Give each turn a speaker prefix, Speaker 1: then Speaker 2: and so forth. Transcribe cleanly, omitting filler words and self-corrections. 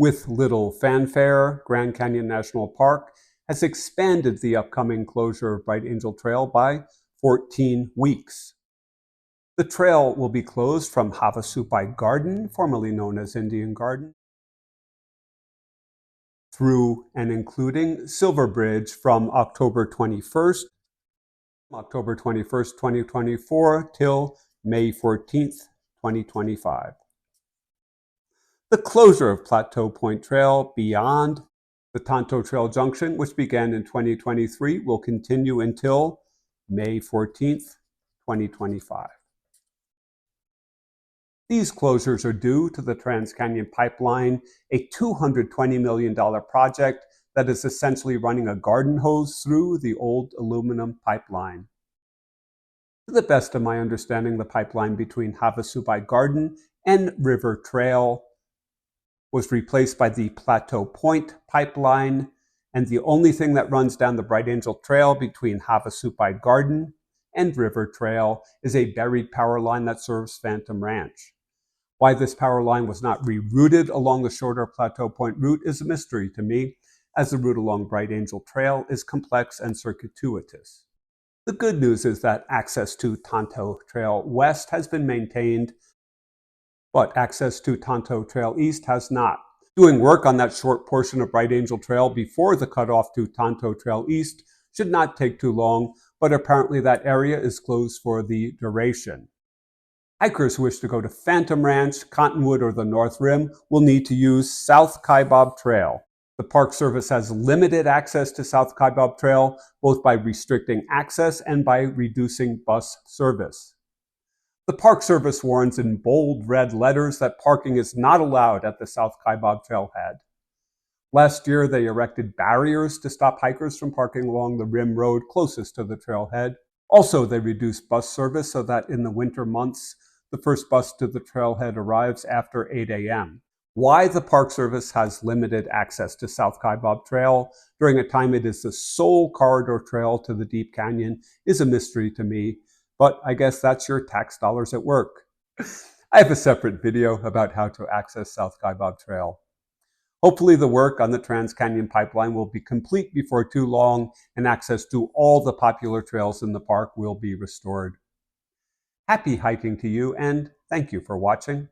Speaker 1: With little fanfare, Grand Canyon National Park has expanded the upcoming closure of Bright Angel Trail by 14 weeks. The trail will be closed from Havasupai Garden, formerly known as Indian Garden, through and including Silver Bridge from October 21st, 2024 till May 14th, 2025. The closure of Plateau Point Trail beyond the Tonto Trail Junction, which began in 2023, will continue until May 14th, 2025. These closures are due to the Transcanyon pipeline, a $220 million project that is essentially running a garden hose through the old aluminum pipeline. To the best of my understanding, the pipeline between Havasupai Garden and River Trail was replaced by the Plateau Point pipeline, and the only thing that runs down the Bright Angel Trail between Havasupai Garden and River Trail is a buried power line that serves Phantom Ranch. Why this power line was not rerouted along the shorter Plateau Point route is a mystery to me, as the route along Bright Angel Trail is complex and circituitous. The good news is that access to Tonto Trail West has been maintained, but access to Tonto Trail East has not. Doing work on that short portion of Bright Angel Trail before the cutoff to Tonto Trail East should not take too long, but apparently that area is closed for the duration. Hikers who wish to go to Phantom Ranch, Cottonwood, or the North Rim will need to use South Kaibab Trail. The Park Service has limited access to South Kaibab Trail, both by restricting access and by reducing bus service. The Park Service warns in bold red letters that parking is not allowed at the South Kaibab Trailhead. Last year, they erected barriers to stop hikers from parking along the rim road closest to the trailhead. Also, they reduced bus service so that in the winter months, the first bus to the trailhead arrives after 8 a.m. Why the Park Service has limited access to South Kaibab Trail during a time it is the sole corridor trail to the Deep Canyon is a mystery to me, but I guess that's your tax dollars at work. I have a separate video about how to access South Kaibab Trail. Hopefully the work on the Transcanyon pipeline will be complete before too long and access to all the popular trails in the park will be restored. Happy hiking to you, and thank you for watching.